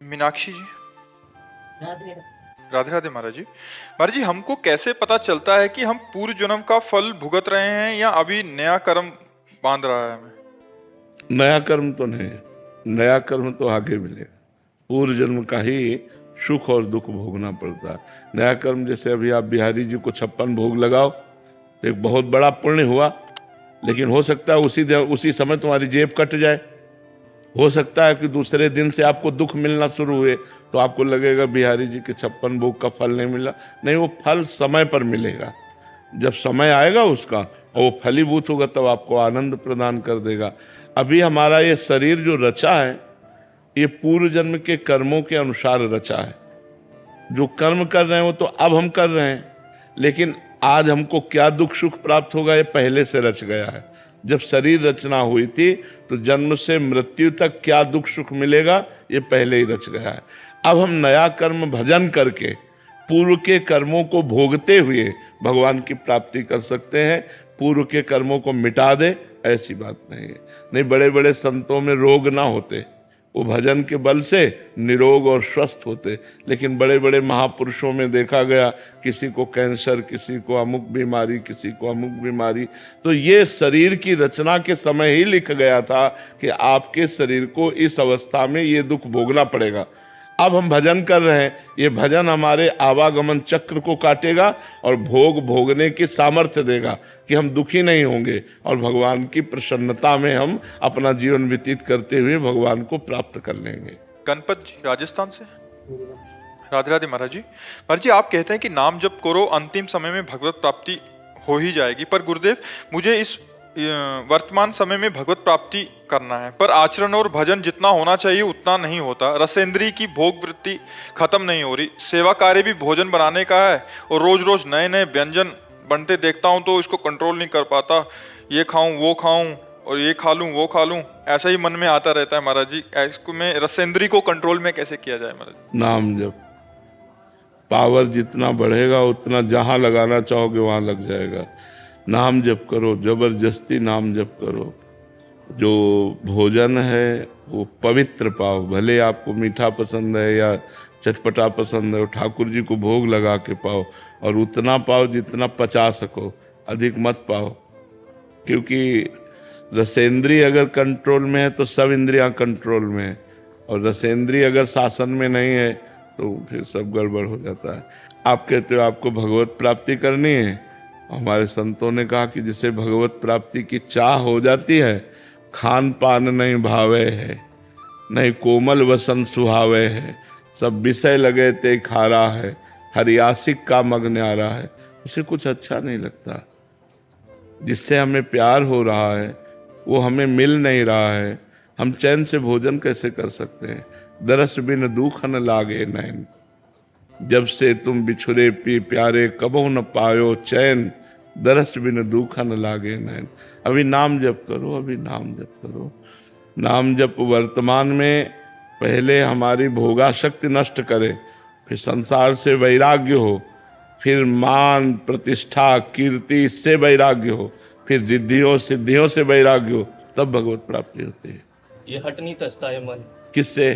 मीनाक्षी जी, राधे राधे महाराज जी। महाराज जी, हमको कैसे पता चलता है कि हम पूर्व जन्म का फल भुगत रहे हैं या अभी नया कर्म बांध रहा है हमें? नया कर्म तो नहीं, नया कर्म तो आगे मिलेगा। पूर्व जन्म का ही सुख और दुख भोगना पड़ता है। नया कर्म जैसे अभी आप बिहारी जी को 56 भोग लगाओ तो एक बहुत बड़ा पुण्य हुआ, लेकिन हो सकता है उसी समय तुम्हारी जेब कट जाए। हो सकता है कि दूसरे दिन से आपको दुख मिलना शुरू हुए तो आपको लगेगा बिहारी जी के 56 भोग का फल नहीं मिला। नहीं, वो फल समय पर मिलेगा। जब समय आएगा उसका और वो फलीभूत होगा तब आपको आनंद प्रदान कर देगा। अभी हमारा ये शरीर जो रचा है ये पूर्व जन्म के कर्मों के अनुसार रचा है। जो कर्म कर रहे हैं वो तो अब हम कर रहे हैं, लेकिन आज हमको क्या दुख सुख प्राप्त होगा ये पहले से रच गया है। जब शरीर रचना हुई थी तो जन्म से मृत्यु तक क्या दुख सुख मिलेगा ये पहले ही रच गया है। अब हम नया कर्म भजन करके पूर्व के कर्मों को भोगते हुए भगवान की प्राप्ति कर सकते हैं। पूर्व के कर्मों को मिटा दे ऐसी बात नहीं है। नहीं, बड़े बड़े संतों में रोग ना होते, वो भजन के बल से निरोग और स्वस्थ होते। लेकिन बड़े बड़े महापुरुषों में देखा गया किसी को कैंसर, किसी को अमुक बीमारी, किसी को अमुक बीमारी। तो ये शरीर की रचना के समय ही लिख गया था कि आपके शरीर को इस अवस्था में ये दुख भोगना पड़ेगा। अब हम भजन कर रहे हैं, ये भजन हमारे आवागमन चक्र को काटेगा और भोग भोगने की सामर्थ्य देगा कि हम दुखी नहीं होंगे और भगवान की प्रसन्नता में हम अपना जीवन व्यतीत करते हुए भगवान को प्राप्त कर लेंगे। गणपत जी राजस्थान से, राधे राधे महाराज जी। महाराज जी, आप कहते हैं कि नाम जप करो, अंतिम समय में भगवत प्राप्ति हो ही जाएगी। पर गुरुदेव, मुझे इस वर्तमान समय में भगवत प्राप्ति करना है, पर आचरण और भजन जितना होना चाहिए उतना नहीं होता। रसेंद्री की भोग वृत्ति खत्म नहीं हो रही। सेवा कार्य भी भोजन बनाने का है और रोज रोज नए नए व्यंजन बनते देखता हूँ तो इसको कंट्रोल नहीं कर पाता। ये खाऊं, वो खाऊं और ये खा लूं, वो खा लूं, ऐसा ही मन में आता रहता है महाराज जी। इसको मैं रसेंद्री को कंट्रोल में कैसे किया जाए महाराज? नाम जप, पावर जितना बढ़ेगा उतना जहां लगाना चाहोगे वहां लग जाएगा। नाम जप करो, जबरदस्ती नाम जप करो। जो भोजन है वो पवित्र पाओ, भले आपको मीठा पसंद है या चटपटा पसंद है, ठाकुर जी को भोग लगा के पाओ और उतना पाओ जितना पचा सको, अधिक मत पाओ। क्योंकि रसेंद्री अगर कंट्रोल में है तो सब इंद्रियां कंट्रोल में है, और रसेंद्री अगर शासन में नहीं है तो फिर सब गड़बड़ हो जाता है। आप कहते हो आपको भगवत प्राप्ति करनी है, हमारे संतों ने कहा कि जिसे भगवत प्राप्ति की चाह हो जाती है, खान पान नहीं भावे है, नहीं कोमल वसन सुहावे है, सब विषय लगे ते खारा है, हरियासिक का मग न्यारा है, उसे कुछ अच्छा नहीं लगता। जिससे हमें प्यार हो रहा है वो हमें मिल नहीं रहा है, हम चैन से भोजन कैसे कर सकते हैं? दरस बिन दुख न लागे नैन, जब से तुम बिछुरे पी प्यारे कबहु न पायो चैन, दरस बिन दुख न लागे नैन। अभी नाम जप करो, अभी नाम जप करो। नाम जप वर्तमान में पहले हमारी भोगाशक्ति नष्ट करे, फिर संसार से वैराग्य हो, फिर मान प्रतिष्ठा कीर्ति इससे वैराग्य हो, फिर जिद्दियों सिद्धियों से वैराग्य हो, तब भगवत प्राप्ति होती है। ये हट नहीं सकता है मन किससे?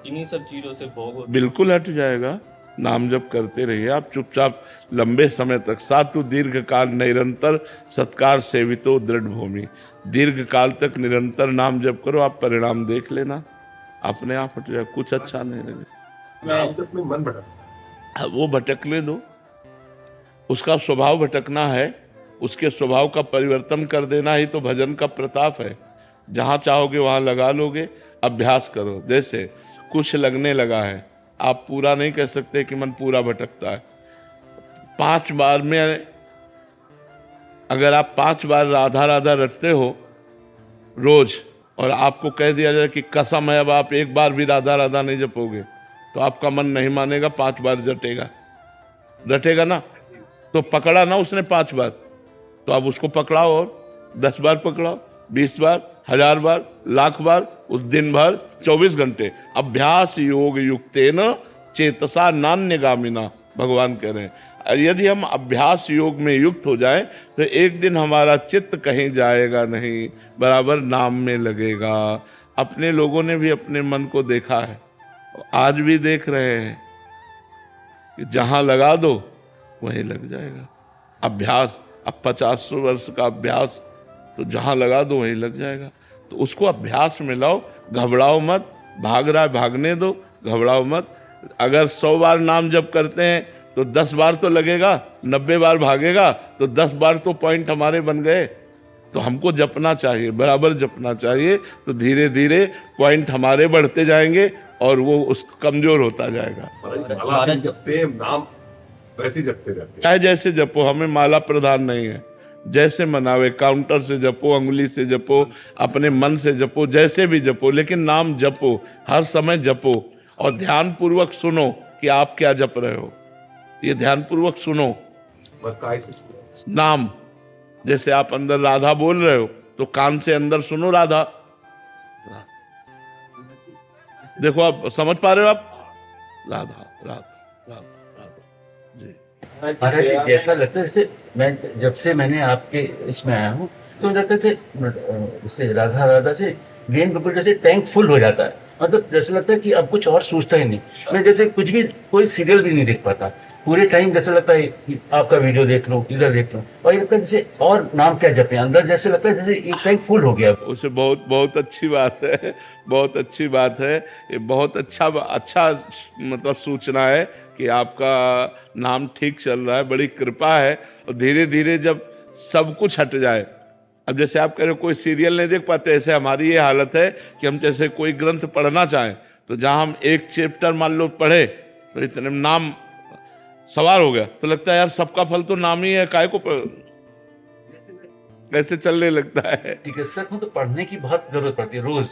इन्हीं सब चीजों से भोग बिल्कुल हट जाएगा। नाम जप करते रहिए आप चुपचाप लंबे समय तक। सातु दीर्घ काल निरंतर सत्कार सेवितो दृढ़ भूमि। दीर्घ काल तक निरंतर नाम जप करो, आप परिणाम देख लेना, अपने आप हट जाए। कुछ अच्छा नहीं लगेगा। मन भटक, वो भटकने दो, उसका स्वभाव भटकना है, उसके स्वभाव का परिवर्तन कर देना ही तो भजन का प्रताप है। जहाँ चाहोगे वहाँ लगा लोगे। अभ्यास करो। जैसे कुछ लगने लगा है, आप पूरा नहीं कह सकते कि मन पूरा भटकता है। 5 बार में अगर आप 5 बार राधा राधा रटते हो रोज, और आपको कह दिया जाए कि कसम है अब आप एक बार भी राधा राधा नहीं जपोगे, तो आपका मन नहीं मानेगा, 5 बार जटेगा, रटेगा ना। तो पकड़ा ना उसने 5 बार, तो आप उसको पकड़ाओ और 10 बार पकड़ाओ, 20 बार, 1000 बार, लाख बार, उस दिन भर 24 घंटे। अभ्यास योग युक्तेन चेतसा नान्यगामिना, भगवान कह रहे हैं। यदि हम अभ्यास योग में युक्त हो जाए तो एक दिन हमारा चित्त कहीं जाएगा नहीं, बराबर नाम में लगेगा। अपने लोगों ने भी अपने मन को देखा है, आज भी देख रहे हैं कि जहां लगा दो वहीं लग जाएगा। अभ्यास, अब 50 वर्ष का अभ्यास, तो जहां लगा दो वहीं लग जाएगा। तो उसको अभ्यास में लाओ, घबराओ मत। भाग रहा है भागने दो, घबराओ मत। अगर 100 बार नाम जप करते हैं तो 10 बार तो लगेगा, 90 बार भागेगा तो 10 बार तो पॉइंट हमारे बन गए। तो हमको जपना चाहिए, बराबर जपना चाहिए, तो धीरे धीरे पॉइंट हमारे बढ़ते जाएंगे और वो उस कमजोर होता जाएगा। माला से जपते हैं, नाम वैसे ही जपते रहते हैं। चाहे जैसे जपो, हमें माला प्रधान नहीं है। जैसे मनावे, काउंटर से जपो, अंगुली से जपो, अपने मन से जपो, जैसे भी जपो, लेकिन नाम जपो, हर समय जपो और ध्यान पूर्वक सुनो कि आप क्या जप रहे हो। ये ध्यान पूर्वक सुनो बस काय से सुनो। नाम। जैसे आप अंदर राधा बोल रहे हो तो कान से अंदर सुनो राधा। देखो आप समझ पा रहे हो आप, राधा राधा राधा राधा जी। महाराज जी, ऐसा लगता है जैसे मैं जब से मैंने आपके इसमें आया हूँ तो लगता है जैसे राधा राधा से ब्रेन बिल्कुल जैसे टैंक फुल हो जाता है। मतलब जैसे लगता है कि अब कुछ और सोचता ही नहीं। मैं जैसे कुछ भी, कोई सीरियल भी नहीं देख पाता पूरे टाइम। जैसे लगता है कि आपका वीडियो देख लो, इधर देख लो, और ये लगता है जैसे और नाम क्या जपे अंदर। जैसे लगता है जैसे एक टैंक फुल हो गया। उसे बहुत बहुत अच्छी बात है, बहुत अच्छी बात है। ये बहुत अच्छा मतलब सूचना है कि आपका नाम ठीक चल रहा है, बड़ी कृपा है। और धीरे धीरे जब सब कुछ हट जाए, अब जैसे आप कह रहे हो कोई सीरियल नहीं देख पाते, ऐसे हमारी ये हालत है कि हम जैसे कोई ग्रंथ पढ़ना चाहें तो जहां हम एक चैप्टर मान लो पढ़े तो इतने नाम सवार हो गया, तो लगता है यार सबका फल तो नाम ही है, काय को कैसे चलने लगता है। चिकित्सक हूँ तो पढ़ने की बहुत जरूरत पड़ती है रोज।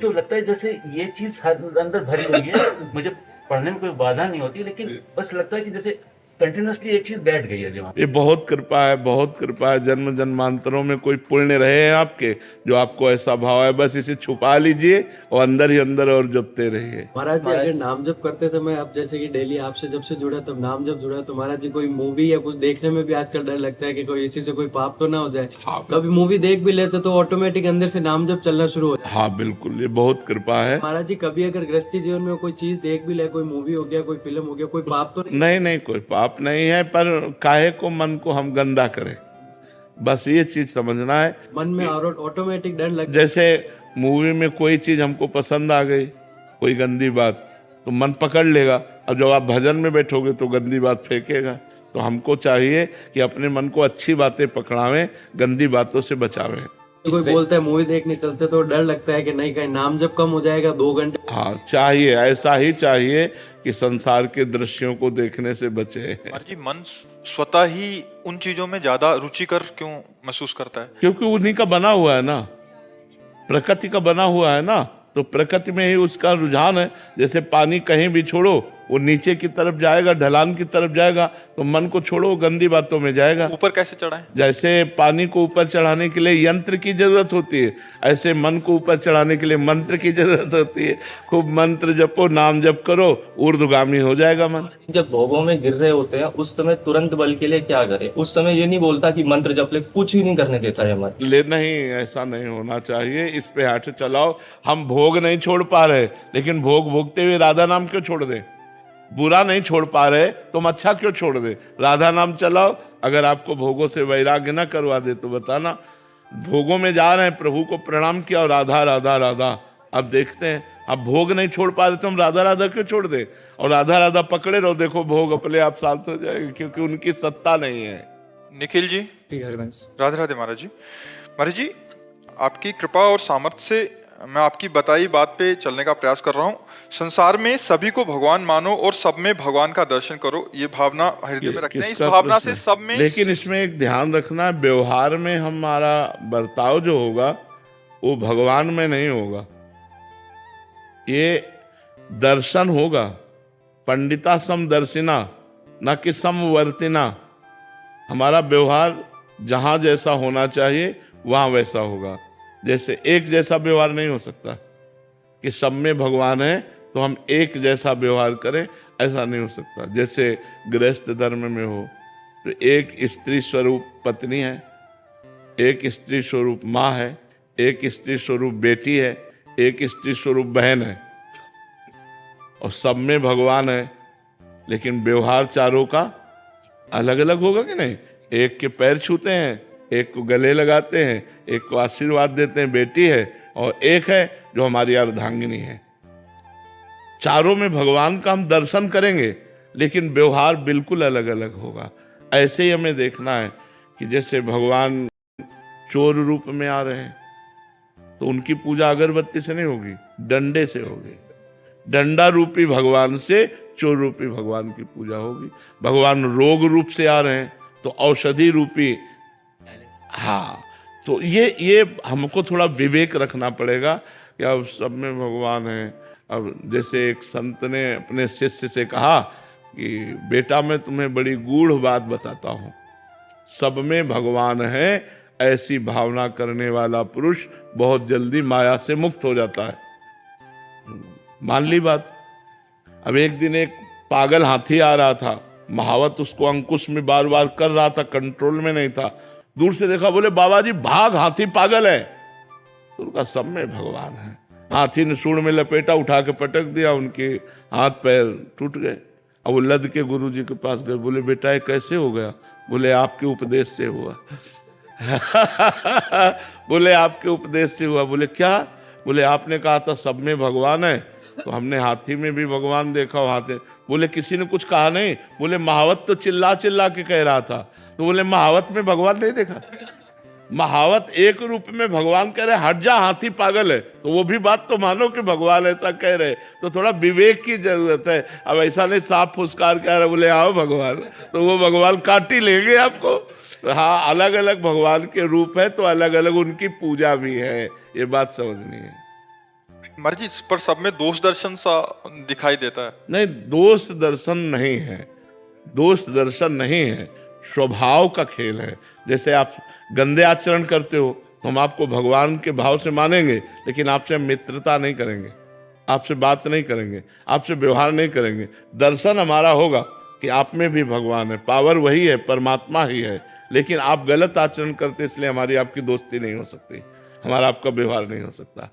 तो लगता है जैसे ये चीज अंदर भरी हुई है, मुझे पढ़ने में कोई बाधा नहीं होती, लेकिन बस लगता है कि जैसे कंटिन्यूअसली एक चीज बैठ गई है दिमाग। ये बहुत कृपा है, बहुत कृपा है। जन्म जन्मांतरों में कोई पुण्य रहे हैं आपके जो आपको ऐसा भाव है। बस इसे छुपा लीजिए और अंदर ही अंदर और जपते रहिए। महाराज जी, अगर नाम जप करते समय आप जैसे कि डेली आपसे जब से जुड़ा तब नाम जप जुड़ा, तो महाराज जी कोई मूवी या कुछ देखने में भी आजकल डर लगता है कि कोई इसी से कोई पाप तो ना हो जाए। कभी मूवी देख भी लेते तो ऑटोमेटिक अंदर से नाम जप चलना शुरू हो जाए। हाँ बिल्कुल, ये बहुत कृपा है। महाराज जी, कभी अगर गृहस्थी जीवन में कोई चीज देख भी ले, कोई मूवी हो गया, कोई फिल्म हो गया, कोई पाप तो नहीं नहीं, कोई पाप नहीं है, पर काहे को मन को हम गंदा करें, बस ये चीज समझना है। मन में ऑटोमेटिक डर लग। जैसे मूवी में कोई चीज हमको पसंद आ गई, कोई गंदी बात, तो मन पकड़ लेगा। अब जब आप भजन में बैठोगे तो गंदी बात फेंकेगा। तो हमको चाहिए कि अपने मन को अच्छी बातें पकड़ावें, गंदी बातों से बचावें। कोई बोलता है मूवी देखने चलते तो डर लगता है कि नहीं कहीं नाम जप कम हो जाएगा 2 घंटे। हाँ चाहिए, ऐसा ही चाहिए कि संसार के दृश्यों को देखने से बचे। महाराज जी, मन स्वतः ही उन चीजों में ज्यादा रुचिकर क्यों महसूस करता है? क्योंकि उन्हीं का बना हुआ है ना, प्रकृति का बना हुआ है ना, तो प्रकृति में ही उसका रुझान है। जैसे पानी कहीं भी छोड़ो वो नीचे की तरफ जाएगा, ढलान की तरफ जाएगा, तो मन को छोड़ो गंदी बातों में जाएगा। ऊपर कैसे चढ़ाएं? जैसे पानी को ऊपर चढ़ाने के लिए यंत्र की जरूरत होती है, ऐसे मन को ऊपर चढ़ाने के लिए मंत्र की जरूरत होती है। खूब मंत्र जपो, नाम जप करो, ऊर्ध्वगामी हो जाएगा मन। जब भोगों में गिर रहे होते हैं उस समय तुरंत बल के लिए क्या करें? उस समय ये नहीं बोलता कि मंत्र जप ले, कुछ ही नहीं करने देता है मन। ले नहीं, ऐसा नहीं होना चाहिए। इस पे हाथ चलाओ। हम भोग नहीं छोड़ पा रहे, लेकिन भोग भोगते हुए राधा नाम क्यों छोड़ दें? बुरा नहीं छोड़ पा रहे, तुम अच्छा क्यों छोड़ दे? राधा नाम चलाओ। अगर आपको भोगों से वैराग्य ना करवा दे तो बताना। भोगों में जा रहे हैं, प्रभु को प्रणाम किया और राधा राधा राधा। अब देखते हैं, अब भोग नहीं छोड़ पा रहे तो हम राधा राधा क्यों छोड़ दे? और राधा राधा पकड़े रहो, देखो भोग अपने आप शांत हो जाएगा, क्योंकि उनकी सत्ता नहीं है। निखिल जी, राधे राधे महाराज जी। महाराज जी, आपकी कृपा और सामर्थ्य से मैं आपकी बताई बात पे चलने का प्रयास कर रहा हूँ। संसार में सभी को भगवान मानो और सब में भगवान का दर्शन करो, ये भावना हृदय में रखते हैं। इस किसका भावना प्रश्न से है? सब में, लेकिन इसमें एक ध्यान रखना है, व्यवहार में हमारा बर्ताव जो होगा वो भगवान में नहीं होगा, ये दर्शन होगा। पंडिता समदर्शिना न कि समवर्तिना। हमारा व्यवहार जहाँ जैसा होना चाहिए वहाँ वैसा होगा। जैसे एक जैसा व्यवहार नहीं हो सकता कि सब में भगवान है तो हम एक जैसा व्यवहार करें, ऐसा नहीं हो सकता। जैसे गृहस्थ धर्म में हो तो एक स्त्री स्वरूप पत्नी है, एक स्त्री स्वरूप माँ है, एक स्त्री स्वरूप बेटी है, एक स्त्री स्वरूप बहन है। और सब में भगवान है, लेकिन व्यवहार चारों का अलग अलग होगा कि नहीं? एक के पैर छूते हैं, एक को गले लगाते हैं, एक को आशीर्वाद देते हैं बेटी है, और एक है जो हमारी अर्धांगिनी है। चारों में भगवान का हम दर्शन करेंगे, लेकिन व्यवहार बिल्कुल अलग अलग होगा। ऐसे ही हमें देखना है कि जैसे भगवान चोर रूप में आ रहे हैं, तो उनकी पूजा अगरबत्ती से नहीं होगी, डंडे से होगी। डंडा रूपी भगवान से चोर रूपी भगवान की पूजा होगी। भगवान रोग रूप से आ रहे हैं, तो औषधि रूपी, हाँ, तो ये हमको थोड़ा विवेक रखना पड़ेगा कि अब सब में भगवान है। अब जैसे एक संत ने अपने शिष्य से कहा कि बेटा मैं तुम्हें बड़ी गूढ़ बात बताता हूँ, सब में भगवान है, ऐसी भावना करने वाला पुरुष बहुत जल्दी माया से मुक्त हो जाता है। मान ली बात। अब एक दिन एक पागल हाथी आ रहा था, महावत उसको अंकुश में बार बार कर रहा था, कंट्रोल में नहीं था। दूर से देखा, बोले बाबा जी भाग, हाथी पागल है। तो उनका सब में भगवान है। हाथी ने सूंड में लपेटा, उठा के पटक दिया, उनके हाथ पैर टूट गए। अब वो लद के गुरु जी के पास गए, बोले बेटा ये कैसे हो गया? बोले आपके उपदेश से हुआ। बोले आपके उपदेश से हुआ। बोले क्या? बोले आपने कहा था सब में भगवान है, तो हमने हाथी में भी भगवान देखा। हाथी बोले किसी ने कुछ कहा नहीं? बोले महावत तो चिल्ला चिल्ला के कह रहा था। तो बोले महावत में भगवान नहीं देखा? महावत एक रूप में भगवान कह रहे हट जा हाथी पागल है, तो वो भी बात तो मानो कि भगवान ऐसा कह रहे। तो थोड़ा विवेक की जरूरत है। अब ऐसा नहीं साफ फुसकार कह रहे बोले आओ भगवान, तो वो भगवान काट ही लेंगे आपको। हाँ, अलग अलग भगवान के रूप है, तो अलग अलग उनकी पूजा भी है, ये बात समझनी है। महाराज जी पर सब में दोष दर्शन सा दिखाई देता है। नहीं, दोष दर्शन नहीं है, दोष दर्शन नहीं है, स्वभाव का खेल है। जैसे आप गंदे आचरण करते हो तो हम आपको भगवान के भाव से मानेंगे, लेकिन आपसे मित्रता नहीं करेंगे, आपसे बात नहीं करेंगे, आपसे व्यवहार नहीं करेंगे। दर्शन हमारा होगा कि आप में भी भगवान है, पावर वही है, परमात्मा ही है, लेकिन आप गलत आचरण करते, इसलिए हमारी आपकी दोस्ती नहीं हो सकती, हमारा आपका व्यवहार नहीं हो सकता।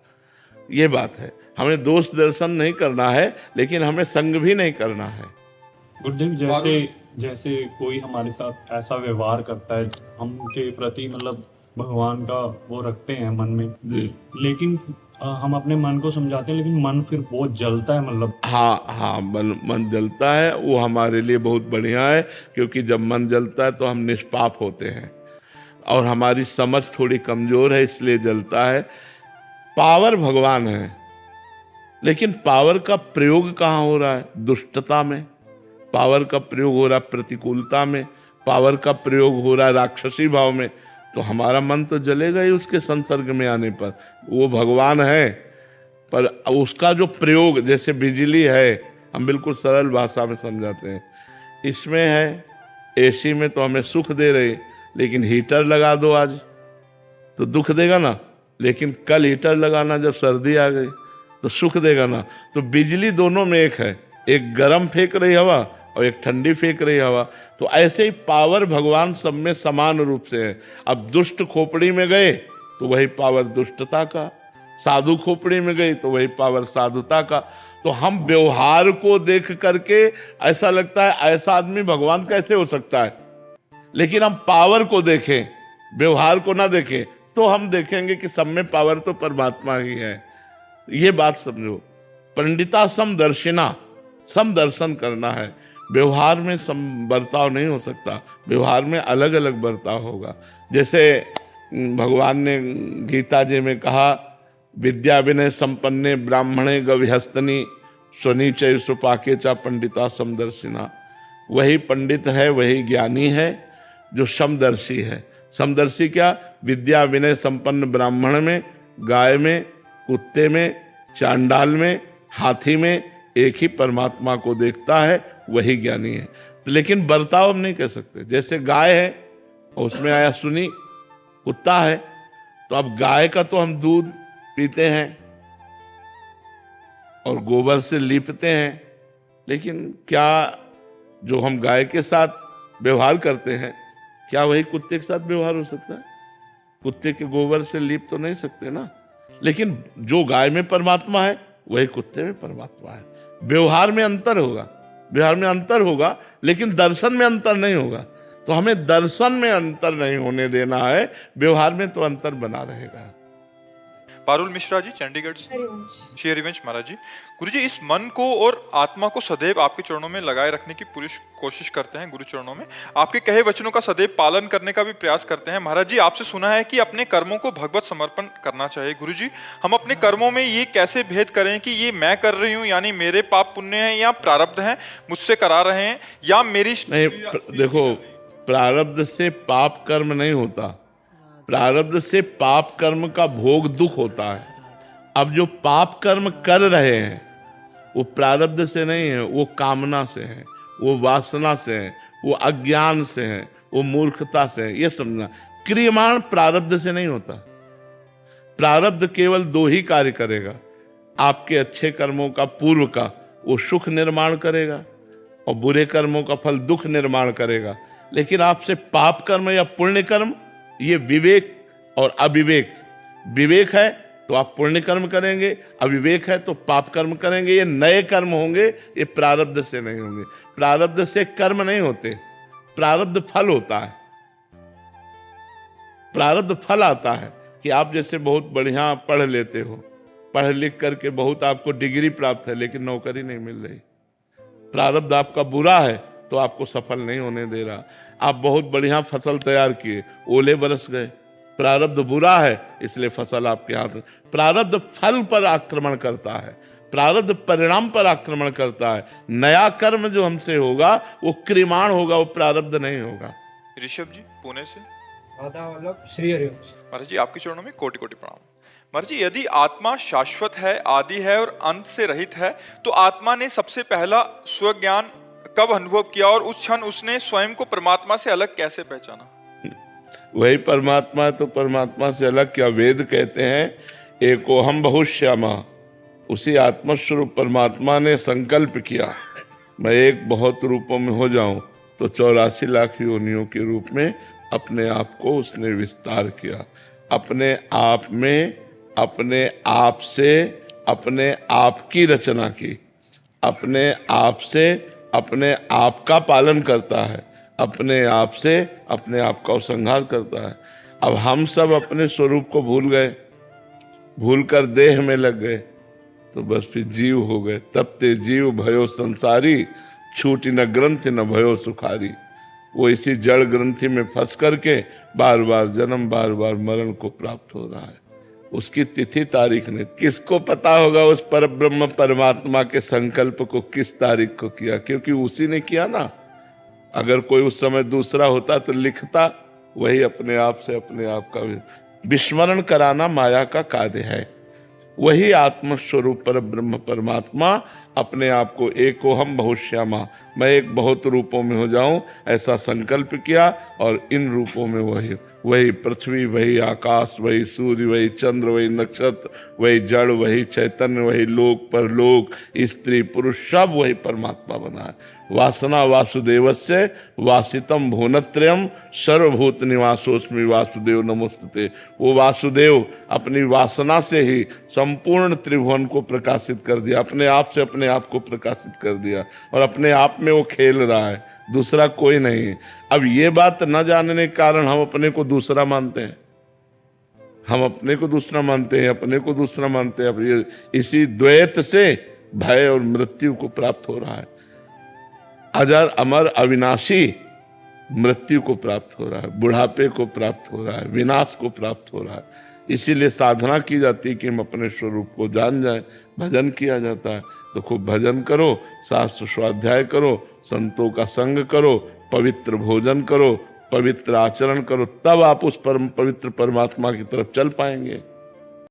ये बात है। हमें दोष दर्शन नहीं करना है, लेकिन हमें संग भी नहीं करना है। गुरुदेव, जैसे कोई हमारे साथ ऐसा व्यवहार करता है, हम के प्रति मतलब भगवान का वो रखते हैं मन में, लेकिन हम अपने मन को समझाते हैं, लेकिन मन फिर बहुत जलता है, मतलब हाँ, मन जलता है। वो हमारे लिए बहुत बढ़िया है, क्योंकि जब मन जलता है तो हम निष्पाप होते हैं, और हमारी समझ थोड़ी कमजोर है, इसलिए जलता है। पावर भगवान है, लेकिन पावर का प्रयोग कहाँ हो रहा है? दुष्टता में। पावर का प्रयोग हो रहा है प्रतिकूलता में, पावर का प्रयोग हो रहा है राक्षसी भाव में, तो हमारा मन तो जलेगा ही उसके संसर्ग में आने पर। वो भगवान है, पर उसका जो प्रयोग, जैसे बिजली है, हम बिल्कुल सरल भाषा में समझाते हैं, इसमें है एसी में तो हमें सुख दे रहे, लेकिन हीटर लगा दो आज तो दुख देगा ना, लेकिन कल हीटर लगाना जब सर्दी आ गई तो सुख देगा ना। तो बिजली दोनों में एक है, एक गर्म फेंक रही हवा और एक ठंडी फेंक रही हवा। तो ऐसे ही पावर भगवान सब में समान रूप से है। अब दुष्ट खोपड़ी में गए तो वही पावर दुष्टता का, साधु खोपड़ी में गई तो वही पावर साधुता का। तो हम व्यवहार को देख करके ऐसा लगता है ऐसा आदमी भगवान कैसे हो सकता है, लेकिन हम पावर को देखें, व्यवहार को ना देखें, तो हम देखेंगे कि सब में पावर तो परमात्मा ही है। ये बात समझो। पंडिता समदर्शिना, समदर्शन करना है। व्यवहार में सम बर्ताव नहीं हो सकता, व्यवहार में अलग अलग बर्ताव होगा। जैसे भगवान ने गीता जी में कहा, विद्या विनय संपन्ने ब्राह्मणे गविहस्तनी स्वनीचय सुपाके चा पंडिता समदर्शिना। वही पंडित है, वही ज्ञानी है जो समदर्शी है। समदर्शी क्या? विद्या विनय संपन्न ब्राह्मण में, गाय में, कुत्ते में, चांडाल में, हाथी में एक ही परमात्मा को देखता है, वही ज्ञानी है। लेकिन बर्ताव हम नहीं कह सकते। जैसे गाय है और उसमें आया सुनी, कुत्ता है, तो अब गाय का तो हम दूध पीते हैं और गोबर से लीपते हैं, लेकिन क्या जो हम गाय के साथ व्यवहार करते हैं, क्या वही कुत्ते के साथ व्यवहार हो सकता है? कुत्ते के गोबर से लीप तो नहीं सकते ना। लेकिन जो गाय में परमात्मा है वही कुत्ते में परमात्मा है। व्यवहार में अंतर होगा, व्यवहार में अंतर होगा, लेकिन दर्शन में अंतर नहीं होगा। तो हमें दर्शन में अंतर नहीं होने देना है, व्यवहार में तो अंतर बना रहेगा। पारुल मिश्रा जी चंडीगढ़ से। हरिवंश। श्री हरिवंश महाराज जी, गुरु जी इस मन को और आत्मा को सदैव आपके चरणों में लगाए रखने की पूरी कोशिश करते हैं, गुरु चरणों में आपके कहे वचनों का सदैव पालन करने का भी प्रयास करते हैं। महाराज जी आपसे सुना है कि अपने कर्मों को भगवत समर्पण करना चाहिए। गुरु जी हम अपने कर्मों में ये कैसे भेद करें कि ये मैं कर रही हूँ, यानी मेरे पाप पुण्य हैं या प्रारब्ध हैं मुझसे करा रहे हैं, या मेरी नहीं, देखो, प्रारब्ध से पाप कर्म नहीं होता, प्रारब्ध से पाप कर्म का भोग दुख होता है। अब जो पाप कर्म कर रहे हैं वो प्रारब्ध से नहीं है, वो कामना से है, वो वासना से है, वो अज्ञान से है, वो मूर्खता से है। ये समझना, क्रियमाण प्रारब्ध से नहीं होता। प्रारब्ध केवल दो ही कार्य करेगा, आपके अच्छे कर्मों का पूर्व का वो सुख निर्माण करेगा और बुरे कर्मों का फल दुख निर्माण करेगा। लेकिन आपसे पाप कर्म या पुण्य कर्म, ये विवेक और अविवेक, विवेक है तो आप पुण्य कर्म करेंगे, अविवेक है तो पाप कर्म करेंगे। ये नए कर्म होंगे, ये प्रारब्ध से नहीं होंगे। प्रारब्ध से कर्म नहीं होते, प्रारब्ध फल होता है। प्रारब्ध फल आता है कि आप जैसे बहुत बढ़िया पढ़ लेते हो, पढ़ लिख करके बहुत आपको डिग्री प्राप्त है, लेकिन नौकरी नहीं मिल रही। प्रारब्ध आपका बुरा है तो आपको सफल नहीं होने दे रहा। आप बहुत बढ़िया फसल तैयार किए, ओले बरस गए, प्रारब्ध बुरा है इसलिए फसल आपके हाथ में। प्रारब्ध फल पर आक्रमण करता है, प्रारब्ध परिणाम पर आक्रमण करता है। नया कर्म जो हमसे होगा वो क्रियमाण होगा, वो प्रारब्ध नहीं होगा। ऋषभ जी पुणे से। श्री हरिवंश। महाराज जी आपके चरणों में कोटि कोटि प्रणाम। महाराज जी यदि आत्मा शाश्वत है, आदि है और अंत से रहित है, तो आत्मा ने सबसे पहला स्वज्ञान कब अनुभव किया और उस क्षण उसने स्वयं को परमात्मा से अलग कैसे पहचाना? वही परमात्मा है तो परमात्मा से अलग क्या? वेद कहते हैं एकोहम बहुश्यामा। उसी आत्मस्वरूप परमात्मा ने संकल्प किया मैं एक बहुत रूपों में हो जाऊं, तो 84 लाख योनियों के रूप में अपने आप को उसने विस्तार किया। अपने आप में, अपने आप से, अपने आप की रचना की, अपने आप से अपने आप का पालन करता है, अपने आप से अपने आप का उपसंहार करता है। अब हम सब अपने स्वरूप को भूल गए, भूल कर देह में लग गए, तो बस फिर जीव हो गए। तब ते जीव भयो संसारी, छूटी न ग्रंथि न भयो सुखारी। वो इसी जड़ ग्रंथि में फंस करके बार बार जन्म, बार बार मरण को प्राप्त हो रहा है। उसकी तिथि तारीख ने किसको पता होगा? उस परब्रह्म परमात्मा के संकल्प को किस तारीख को किया, क्योंकि उसी ने किया ना। अगर कोई उस समय दूसरा होता तो लिखता, वही अपने आप से अपने आप का विस्मरण कराना माया का कार्य है। वही आत्मस्वरूप पर ब्रह्म परमात्मा अपने आप को एकोहम बहुश्यामा, मैं एक बहुत रूपों में हो जाऊं, ऐसा संकल्प किया। और इन रूपों में वही पृथ्वी, वही आकाश, वही सूर्य, वही चंद्र, वही नक्षत्र, वही जड़, वही चैतन्य, वही लोक परलोक, स्त्री पुरुष, सब वही परमात्मा बना है। वासना वासुदेवस्य वासितम भुवनत्रयम् सर्वभूत निवासोस्मि वासुदेव नमोस्तुते। वो वासुदेव अपनी वासना से ही संपूर्ण त्रिभुवन को प्रकाशित कर दिया, अपने आप से अपने आप को प्रकाशित कर दिया, और अपने आप में वो खेल रहा है, दूसरा कोई नहीं। अब ये बात न जानने के कारण हम अपने को दूसरा मानते हैं, हम अपने को दूसरा मानते हैं, अपने को दूसरा मानते हैं। अब ये इसी द्वैत से भय और मृत्यु को प्राप्त हो रहा है। अजर अमर अविनाशी मृत्यु को प्राप्त हो रहा है, बुढ़ापे को प्राप्त हो रहा है, विनाश को प्राप्त हो रहा है। इसीलिए साधना की जाती है कि हम अपने स्वरूप को जान जाएं। भजन किया जाता है तो खूब भजन करो, शास्त्र स्वाध्याय करो, संतों का संग करो, पवित्र भोजन करो, पवित्र आचरण करो, तब आप उस परम पवित्र परमात्मा की तरफ चल पाएंगे।